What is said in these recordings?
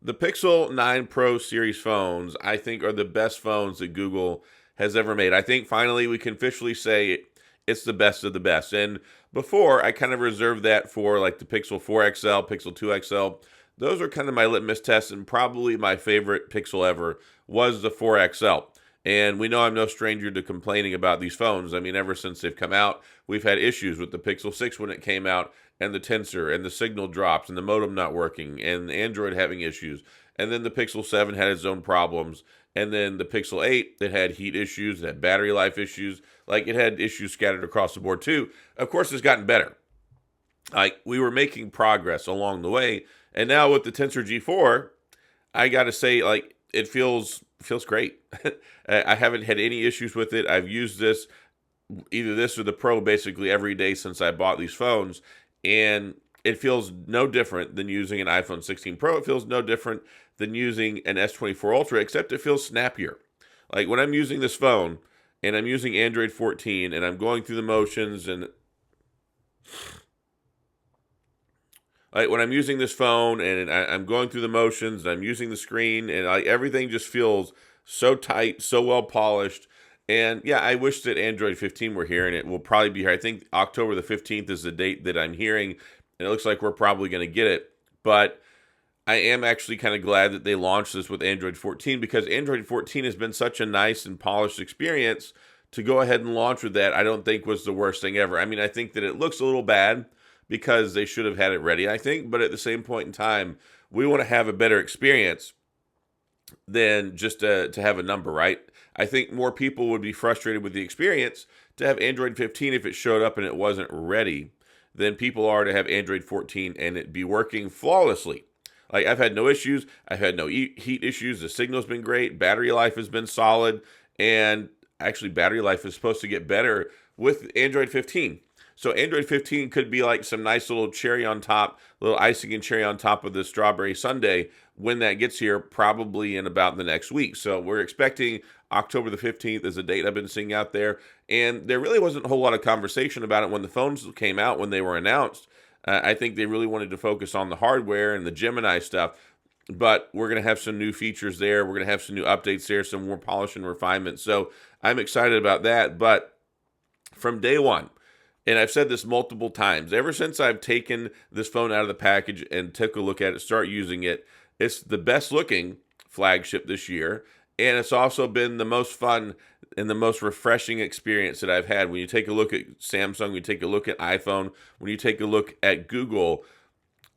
The Pixel 9 Pro series phones, I think, are the best phones that Google has ever made. I think finally we can officially say it's the best of the best. And before, I kind of reserved that for like the Pixel 4 XL, Pixel 2 XL. Those are kind of my litmus tests, and probably my favorite Pixel ever was the 4 XL. And we know I'm no stranger to complaining about these phones. I mean, ever since they've come out, we've had issues with the Pixel 6 when it came out, and the tensor, and the signal drops, and the modem not working, and Android having issues. And then the Pixel 7 had its own problems. And then the Pixel 8, it had heat issues, it had battery life issues. Like, it had issues scattered across the board, too. Of course, it's gotten better. Like, we were making progress along the way. And now with the Tensor G4, I got to say, like, it feels great. I haven't had any issues with it. I've used this, either this or the Pro, basically every day since I bought these phones, and it feels no different than using an iPhone 16 Pro. It feels no different than using an S24 Ultra, except it feels snappier. Like, when I'm using this phone and I'm using Android 14 and I'm going through the motions, and like when I'm using this phone and I'm going through the motions, and I'm using the screen, and like everything just feels so tight, so well polished. And yeah, I wish that Android 15 were here, and it will probably be here. I think October the 15th is the date that I'm hearing, and it looks like we're probably going to get it. But I am actually kind of glad that they launched this with Android 14, because Android 14 has been such a nice and polished experience. To go ahead and launch with that, I don't think was the worst thing ever. I mean, I think that it looks a little bad because they should have had it ready, I think. But at the same point in time, we want to have a better experience than just to have a number, right? I think more people would be frustrated with the experience to have Android 15 if it showed up and it wasn't ready than people are to have Android 14 and it be working flawlessly. Like, I've had no issues. I've had no heat issues. The signal's been great. Battery life has been solid. And actually, battery life is supposed to get better with Android 15. So Android 15 could be like some nice little cherry on top, little icing and cherry on top of the strawberry sundae when that gets here, probably in about the next week. So we're expecting October the 15th is a date I've been seeing out there. And there really wasn't a whole lot of conversation about it when the phones came out, when they were announced. I think they really wanted to focus on the hardware and the Gemini stuff. But we're going to have some new features there. We're going to have some new updates there, some more polish and refinement. So I'm excited about that. But from day one, and I've said this multiple times, ever since I've taken this phone out of the package and took a look at it, start using it, it's the best looking flagship this year. And it's also been the most fun and the most refreshing experience that I've had. When you take a look at Samsung, when you take a look at iPhone, when you take a look at Google,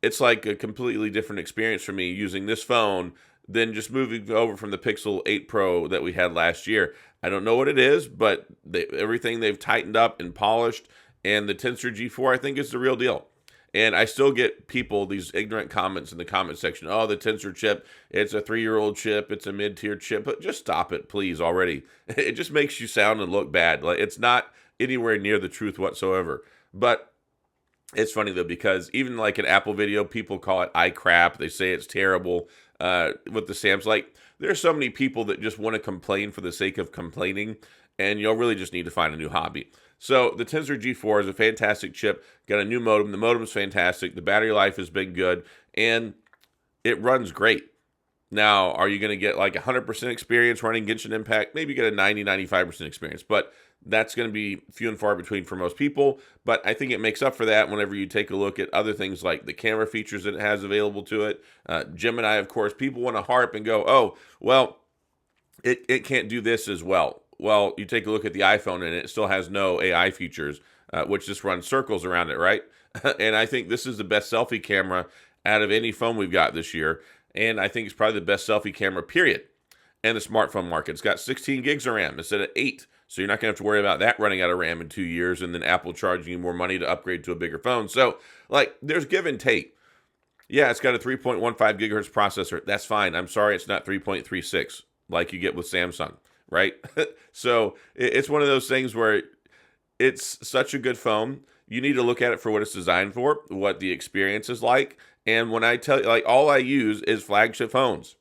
it's like a completely different experience for me using this phone than just moving over from the Pixel 8 Pro that we had last year. I don't know what it is, but everything they've tightened up and polished, and the Tensor G4, I think, is the real deal. And I still get people, these ignorant comments in the comment section. Oh, the Tensor chip, it's a 3-year-old chip, it's a mid-tier chip. But just stop it, please, already. It just makes you sound and look bad. Like, it's not anywhere near the truth whatsoever. But it's funny, though, because even like an Apple video, people call it iCrap. They say it's terrible with the Samsung. Like, there's so many people that just want to complain for the sake of complaining, and you'll really just need to find a new hobby. So the Tensor G4 is a fantastic chip. Got a new modem. The modem is fantastic. The battery life has been good, and it runs great. Now, are you going to get like 100% experience running Genshin Impact? Maybe get a 90-95% experience, but that's going to be few and far between for most people. But I think it makes up for that whenever you take a look at other things like the camera features that it has available to it. Gemini, of course, people want to harp and go, oh, well, it can't do this as well. Well, you take a look at the iPhone and it still has no AI features, which just runs circles around it, right? And I think this is the best selfie camera out of any phone we've got this year. And I think it's probably the best selfie camera, period, in the smartphone market. It's got 16 gigs of RAM instead of 8. So you're not going to have to worry about that running out of RAM in 2 years and then Apple charging you more money to upgrade to a bigger phone. So, like, there's give and take. Yeah, it's got a 3.15 gigahertz processor. That's fine. I'm sorry it's not 3.36 like you get with Samsung, right? So it's one of those things where it's such a good phone. You need to look at it for what it's designed for, what the experience is like. And when I tell you, like, all I use is flagship phones.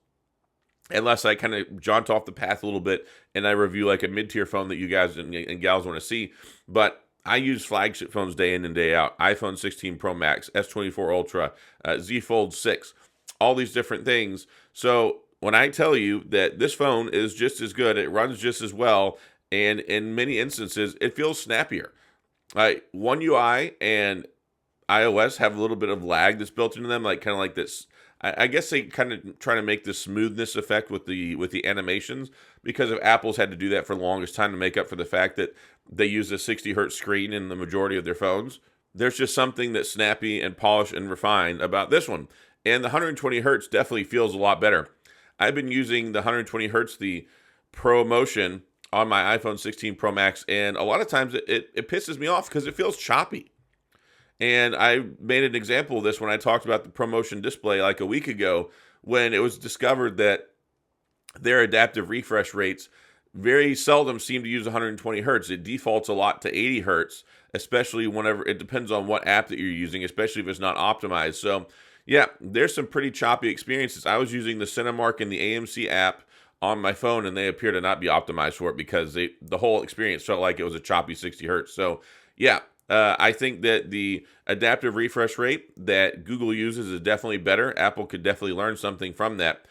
Unless I kind of jaunt off the path a little bit and I review like a mid-tier phone that you guys and gals want to see. But I use flagship phones day in and day out. iPhone 16 Pro Max, S24 Ultra, Z Fold 6. all these different things. So when I tell you that this phone is just as good, it runs just as well, and in many instances, it feels snappier. One UI and iOS have a little bit of lag that's built into them, like kind of like this. I guess they kind of try to make the smoothness effect with the animations, because of Apple's had to do that for the longest time to make up for the fact that they use a 60 hertz screen in the majority of their phones. There's just something that's snappy and polished and refined about this one, and the 120 hertz definitely feels a lot better. I've been using the 120 hertz, the Pro Motion, on my iPhone 16 Pro Max, and a lot of times it pisses me off because it feels choppy. And I made an example of this when I talked about the ProMotion display like a week ago, when it was discovered that their adaptive refresh rates very seldom seem to use 120 hertz. It defaults a lot to 80 hertz, especially whenever it depends on what app that you're using, especially if it's not optimized. So, yeah, there's some pretty choppy experiences. I was using the Cinemark and the AMC app on my phone, and they appear to not be optimized for it because the whole experience felt like it was a choppy 60 hertz. So, yeah, I think that the adaptive refresh rate that Google uses is definitely better. Apple could definitely learn something from that.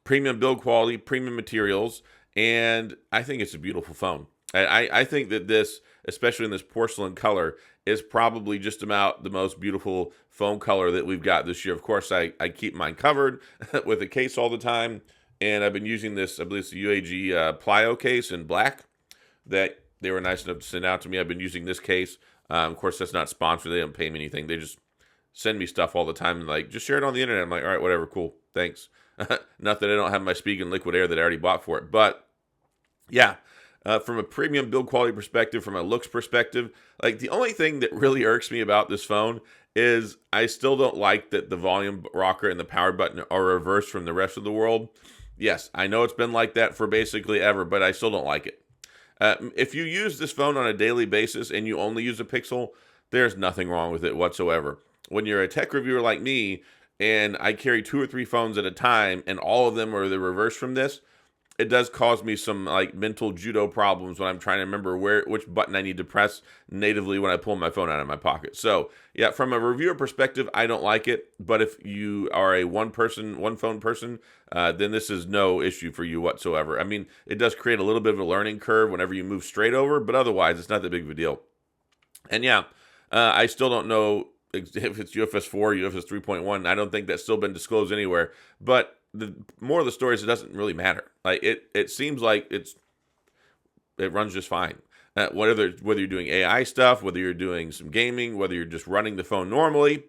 Premium build quality, premium materials, and I think it's a beautiful phone. I think that this, especially in this porcelain color, is probably just about the most beautiful phone color that we've got this year. Of course, I keep mine covered with a case all the time, and I've been using this, I believe it's the UAG Plio case in black that they were nice enough to send out to me. I've been using this case. Of course, that's not sponsored. They don't pay me anything. They just send me stuff all the time and like, just share it on the internet. I'm like, all right, whatever, cool, thanks. Not that I don't have my Spigen Liquid Air that I already bought for it. But yeah, from a premium build quality perspective, from a looks perspective, like the only thing that really irks me about this phone is I still don't like that the volume rocker and the power button are reversed from the rest of the world. Yes, I know it's been like that for basically ever, but I still don't like it. If you use this phone on a daily basis and you only use a Pixel, there's nothing wrong with it whatsoever. When you're a tech reviewer like me, and I carry 2 or 3 phones at a time, and all of them are the reverse from this, it does cause me some like mental judo problems when I'm trying to remember which button I need to press natively when I pull my phone out of my pocket. So yeah, from a reviewer perspective, I don't like it. But if you are a one phone person, then this is no issue for you whatsoever. I mean, it does create a little bit of a learning curve whenever you move straight over, but otherwise, it's not that big of a deal. And yeah, I still don't know if it's UFS 4 or UFS 3.1. I don't think that's still been disclosed anywhere. But the more of the story is it doesn't really matter. Like it seems like it runs just fine. Whether you're doing AI stuff, whether you're doing some gaming, whether you're just running the phone normally,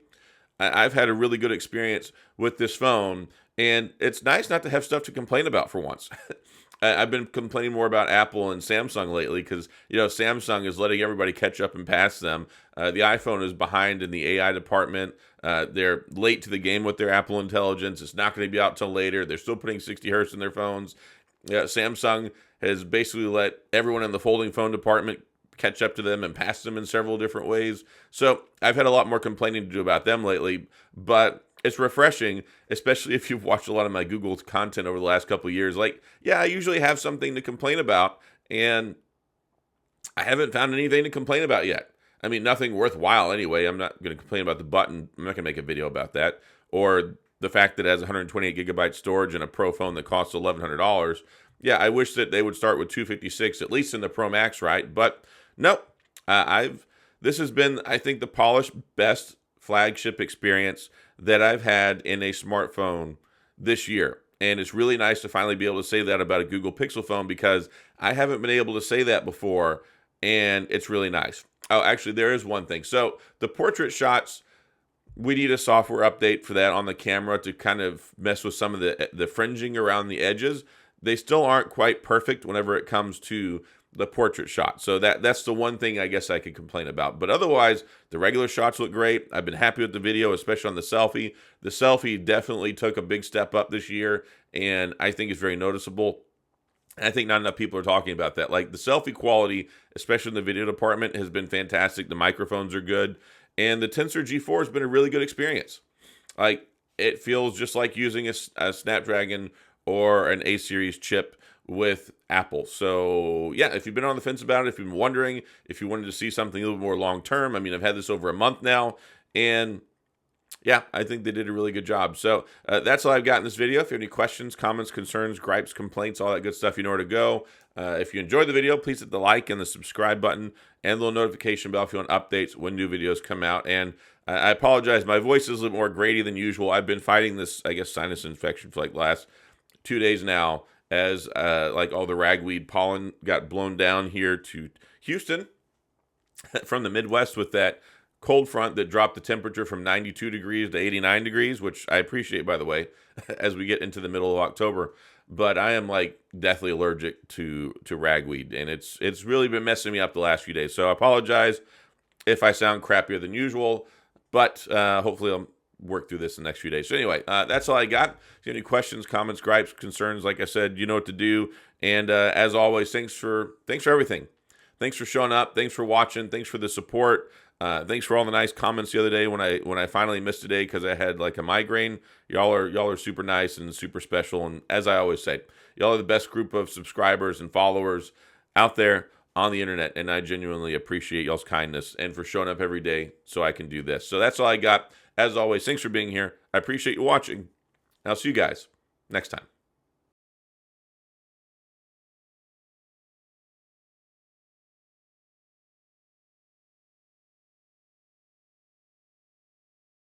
I've had a really good experience with this phone, and it's nice not to have stuff to complain about for once. I've been complaining more about Apple and Samsung lately because, Samsung is letting everybody catch up and pass them. The iPhone is behind in the AI department. They're late to the game with their Apple Intelligence. It's not going to be out till later. They're still putting 60 hertz in their phones. Samsung has basically let everyone in the folding phone department catch up to them and pass them in several different ways. So I've had a lot more complaining to do about them lately, but it's refreshing, especially if you've watched a lot of my Google content over the last couple of years. Like, yeah, I usually have something to complain about, and I haven't found anything to complain about yet. I mean, nothing worthwhile anyway. I'm not going to complain about the button. I'm not going to make a video about that. Or the fact that it has 128 gigabyte storage and a Pro phone that costs $1,100. Yeah, I wish that they would start with 256, at least in the Pro Max, right? But nope. This has been, I think, the polished best flagship experience that I've had in a smartphone this year. And it's really nice to finally be able to say that about a Google Pixel phone because I haven't been able to say that before, and it's really nice. Oh, actually, there is one thing. So the portrait shots, we need a software update for that on the camera to kind of mess with some of the fringing around the edges. They still aren't quite perfect whenever it comes to the portrait shot. So that's the one thing I guess I could complain about. But otherwise, the regular shots look great. I've been happy with the video, especially on the selfie. The selfie definitely took a big step up this year, and I think it's very noticeable. And I think not enough people are talking about that. Like the selfie quality, especially in the video department, has been fantastic. The microphones are good. And the Tensor G4 has been a really good experience. Like it feels just like using a Snapdragon or an A-series chip with Apple. So yeah, if you've been on the fence about it, if you've been wondering, if you wanted to see something a little more long-term, I mean, I've had this over a month now, and Yeah, I think they did a really good job. So that's all I've got in this video. If you have any questions, comments, concerns, gripes, complaints, all that good stuff, you know where to go. If you enjoyed the video, please hit the like and the subscribe button and the little notification bell if you want updates when new videos come out. And I apologize, my voice is a little more grainy than usual. I've been fighting this, I guess, sinus infection for like the last 2 days now, as like all the ragweed pollen got blown down here to Houston from the Midwest with that cold front that dropped the temperature from 92 degrees to 89 degrees, which I appreciate, by the way, as we get into the middle of October. But I am like deathly allergic to ragweed, and it's really been messing me up the last few days. So I apologize if I sound crappier than usual, but hopefully I'll work through this in the next few days. So anyway, that's all I got. If you have any questions, comments, gripes, concerns, like I said, you know what to do. And as always, thanks for everything. Thanks for showing up. Thanks for watching. Thanks for the support. Thanks for all the nice comments the other day when I finally missed a day because I had like a migraine. Y'all are super nice and super special. And as I always say, y'all are the best group of subscribers and followers out there on the internet. And I genuinely appreciate y'all's kindness and for showing up every day so I can do this. So that's all I got. As always, thanks for being here. I appreciate you watching. I'll see you guys next time.